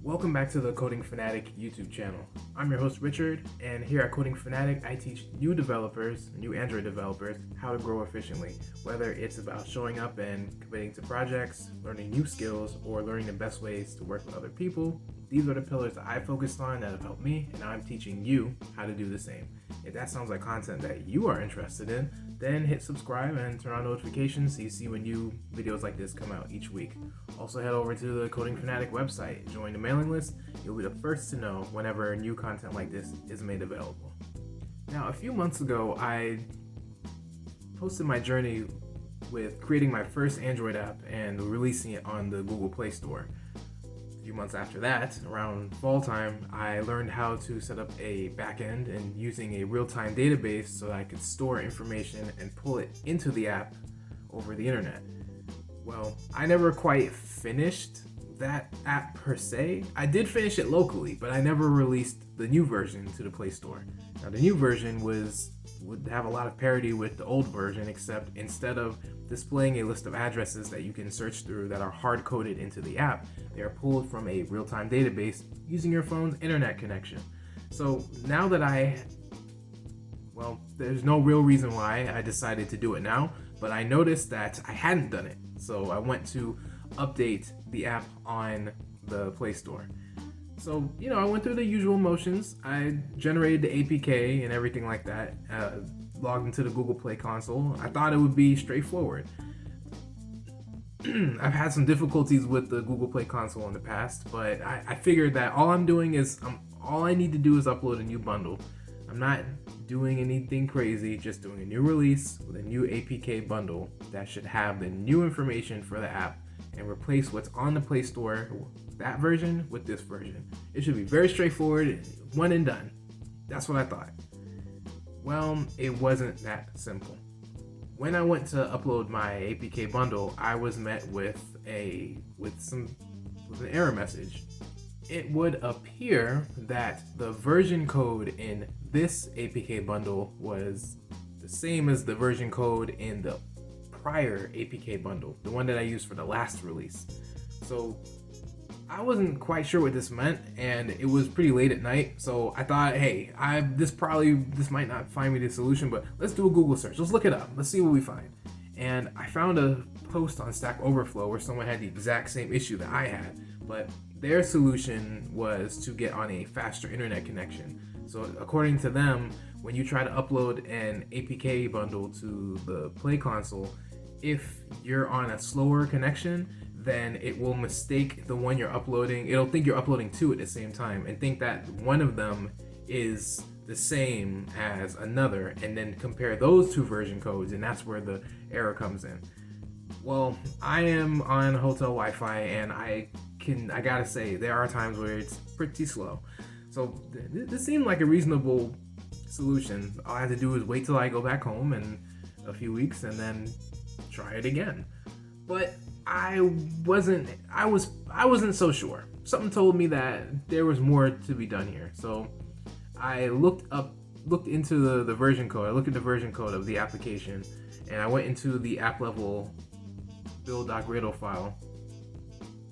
Welcome back to the Coding Fanatic YouTube channel. I'm your host Richard, and here at Coding Fanatic I teach new developers, new Android developers, how to grow efficiently, whether it's about showing up and committing to projects, learning new skills, or learning the best ways to work with other people. These are the pillars that I focused on that have helped me, and now I'm teaching you how to do the same. If that sounds like content that you are interested in, then hit subscribe and turn on notifications so you see when new videos like this come out each week. Also head over to the Coding Fanatic website, join the mailing list. You'll be the first to know whenever new content like this is made available. Now, a few months ago, I posted my journey with creating my first Android app and releasing it on the Google Play Store. A few months after that, around fall time, I learned how to set up a backend and using a real-time database so that I could store information and pull it into the app over the internet. Well, I never quite finished that app per se. I did finish it locally, but I never released the new version to the Play Store. Now, the new version would have a lot of parity with the old version, except instead of displaying a list of addresses that you can search through that are hard-coded into the app, they are pulled from a real-time database using your phone's internet connection. So now that there's no real reason why I decided to do it now, but I noticed that I hadn't done it. So I went to update the app on the Play Store. So, I went through the usual motions. I generated the APK and everything like that, logged into the Google Play console. I thought it would be straightforward. I've had some difficulties with the Google Play console in the past, but I figured that all I need to do is upload a new bundle. I'm not doing anything crazy, just doing a new release with a new APK bundle that should have the new information for the app and replace what's on the Play Store, that version, with this version. It should be very straightforward, one and done. That's what I thought. Well, it wasn't that simple. When I went to upload my APK bundle, I was met with an error message. It would appear that the version code in this APK bundle was the same as the version code in the prior APK bundle, the one that I used for the last release. So I wasn't quite sure what this meant, and it was pretty late at night, so I thought, hey, this might not find me the solution, but let's do a Google search. Let's look it up. Let's see what we find. And I found a post on Stack Overflow where someone had the exact same issue that I had, but their solution was to get on a faster internet connection. So according to them, when you try to upload an APK bundle to the Play console, if you're on a slower connection, then it will mistake the one you're uploading. It'll think you're uploading two at the same time and think that one of them is the same as another, and then compare those two version codes, and that's where the error comes in. Well, I am on hotel Wi-Fi, and I gotta say, there are times where it's pretty slow. So this seemed like a reasonable solution. All I have to do is wait till I go back home in a few weeks and then try it again. But I wasn't so sure. Something told me that there was more to be done here. So I looked into the version code. I looked at the version code of the application, and I went into the app level build.gradle file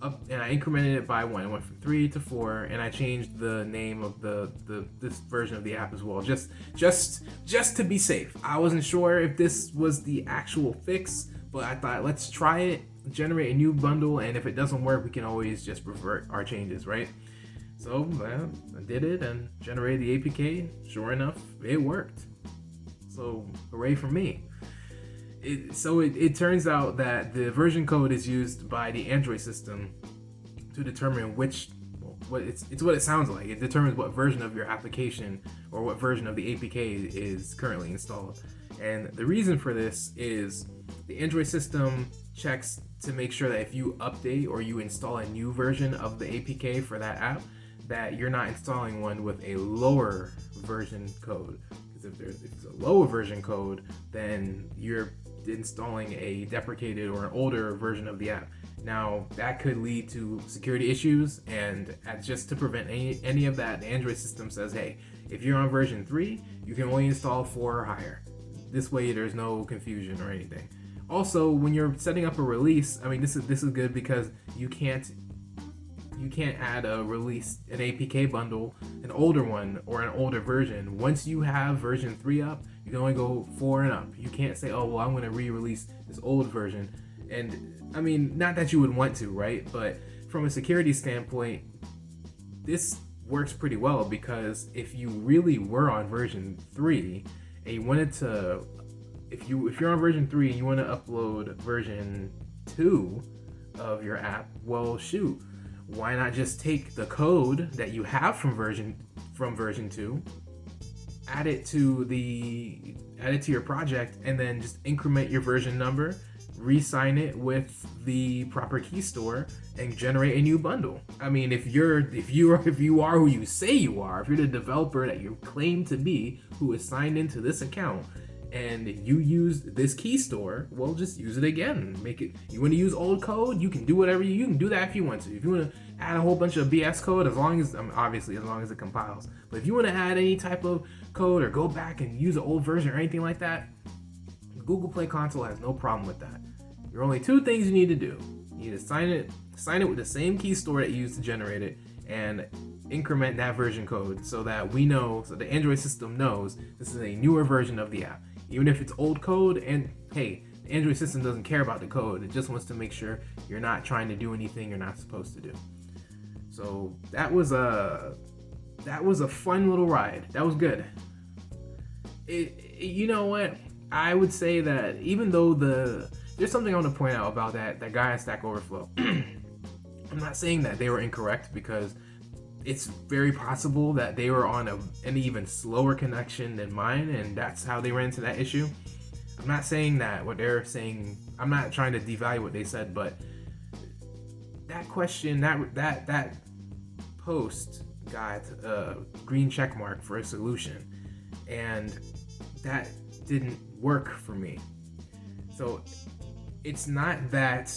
up, and I incremented it by one. It went from 3 to 4, and I changed the name of this version of the app as well, just to be safe. I wasn't sure if this was the actual fix, but I thought, let's try it, generate a new bundle, and if it doesn't work, we can always just revert our changes, right? So I did it and generated the APK. Sure enough, it worked. So hooray for me. It turns out that the version code is used by the Android system to determine it's what it sounds like. It determines what version of your application or what version of the APK is currently installed. And the reason for this is the Android system checks to make sure that if you update or you install a new version of the APK for that app, that you're not installing one with a lower version code. Because if it's a lower version code, then you're installing a deprecated or an older version of the app. Now, that could lead to security issues, and just to prevent any of that, the Android system says, hey, if you're on version 3, you can only install 4 or higher. This way, there's no confusion or anything. Also, when you're setting up a release, this is good because you can't you can't add a release, an APK bundle, an older one or an older version. Once you have version 3 up, you can only go 4 and up. You can't say, oh, well, I'm going to re-release this old version. And I mean, not that you would want to, right? But from a security standpoint, this works pretty well, because if you really were on version 3 and you wanted to, if you're on version 3 and you want to upload version 2 of your app, well, shoot, why not just take the code that you have from version 2, add it to your project, and then just increment your version number, re-sign it with the proper key store, and generate a new bundle. I mean, if you are who you say you are, if you're the developer that you claim to be, who is signed into this account, and you use this key store, well, just use it again. Make it. You want to use old code, you can do whatever you can do that if you want to. If you want to add a whole bunch of BS code, as long as it compiles. But if you want to add any type of code or go back and use an old version or anything like that, Google Play Console has no problem with that. There are only 2 things you need to do. You need to sign it with the same key store that you used to generate it, and increment that version code so that the Android system knows this is a newer version of the app. Even if it's old code, and hey, the Android system doesn't care about the code. It just wants to make sure you're not trying to do anything you're not supposed to do. So that was a fun little ride. That was good. You know what? I would say that even though there's something I want to point out about that guy on Stack Overflow. I'm not saying that they were incorrect, because it's very possible that they were on an even slower connection than mine, and that's how they ran into that issue. I'm not saying that what they're saying, I'm not trying to devalue what they said, but that question, that post got a green check mark for a solution, and that didn't work for me. So it's not that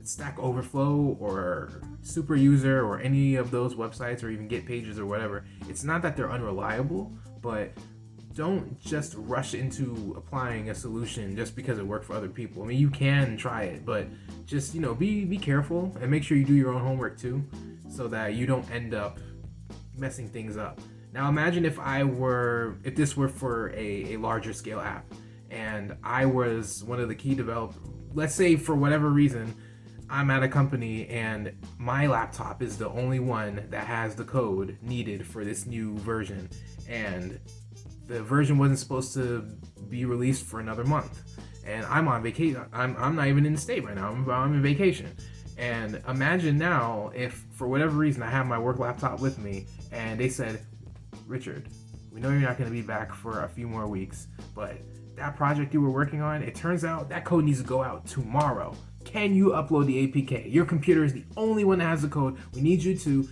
Stack Overflow or Super User or any of those websites, or even Get Pages or whatever, it's not that they're unreliable, but don't just rush into applying a solution just because it worked for other people. I mean, you can try it, but just, be careful and make sure you do your own homework too, so that you don't end up messing things up. Now imagine if this were for a larger scale app, and I was one of the key developers. Let's say for whatever reason, I'm at a company and my laptop is the only one that has the code needed for this new version, and the version wasn't supposed to be released for another month, and I'm on vacation. I'm not even in the state right now. I'm in vacation. And imagine now if for whatever reason I have my work laptop with me and they said, Richard, we know you're not going to be back for a few more weeks, but that project you were working on, it turns out that code needs to go out tomorrow. Can you upload the APK? Your computer is the only one that has the code. We need you to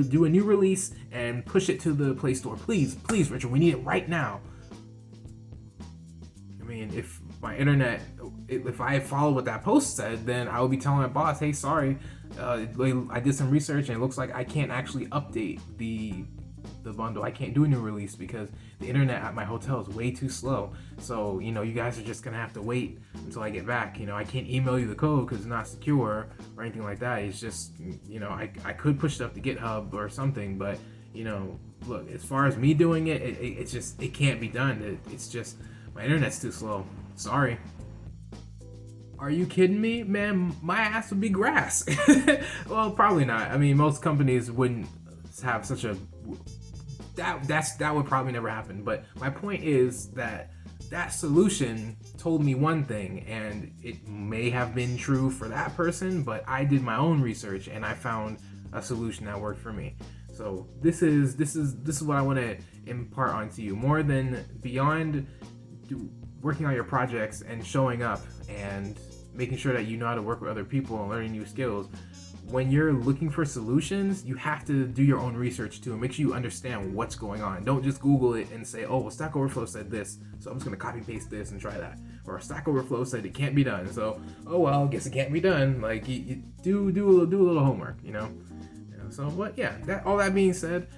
do a new release and push it to the Play Store. Please, Richard, we need it right now. I mean, if my internet, if I followed what that post said, then I would be telling my boss, hey, sorry, I did some research and it looks like I can't actually update the bundle. I can't do a new release because the internet at my hotel is way too slow. So, you guys are just gonna have to wait until I get back. I can't email you the code because it's not secure or anything like that. It's just, I could push it up to GitHub or something, but, look, as far as me doing it, it's just, it can't be done. It's just, my internet's too slow. Sorry. Are you kidding me? Man, my ass would be grass. Well, probably not. I mean, most companies wouldn't have such a... That would probably never happen. But my point is that solution told me one thing, and it may have been true for that person, but I did my own research and I found a solution that worked for me. So this is what I want to impart onto you. More than beyond working on your projects and showing up and making sure that you know how to work with other people and learning new skills. When you're looking for solutions, you have to do your own research too and make sure you understand what's going on. Don't just Google it and say, oh, well, Stack Overflow said this, so I'm just going to copy paste this and try that. Or Stack Overflow said it can't be done, so, oh, well, I guess it can't be done. Like, you do a little homework, So, but yeah, all that being said,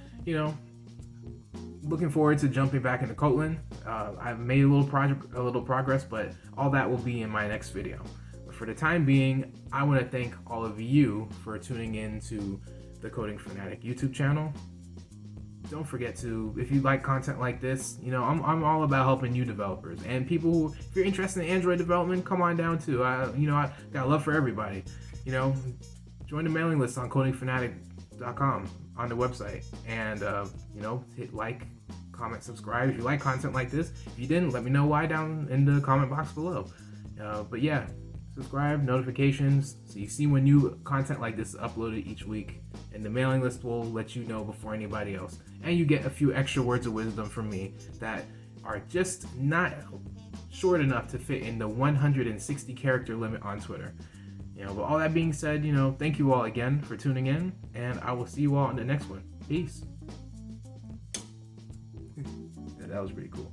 looking forward to jumping back into Kotlin. I've made a little progress, but all that will be in my next video. But for the time being, I want to thank all of you for tuning in to the Coding Fanatic YouTube channel. Don't forget to, if you like content like this, I'm all about helping you developers and people who, if you're interested in Android development, come on down too. I got love for everybody. Join the mailing list on codingfanatic.com on the website, and hit like, comment, subscribe if you like content like this. If you didn't, let me know why down in the comment box below. But yeah, subscribe, notifications, so you see when new content like this is uploaded each week, and the mailing list will let you know before anybody else. And you get a few extra words of wisdom from me that are just not short enough to fit in the 160 character limit on Twitter. But all that being said, thank you all again for tuning in, and I will see you all in the next one. Peace. Yeah, that was pretty cool.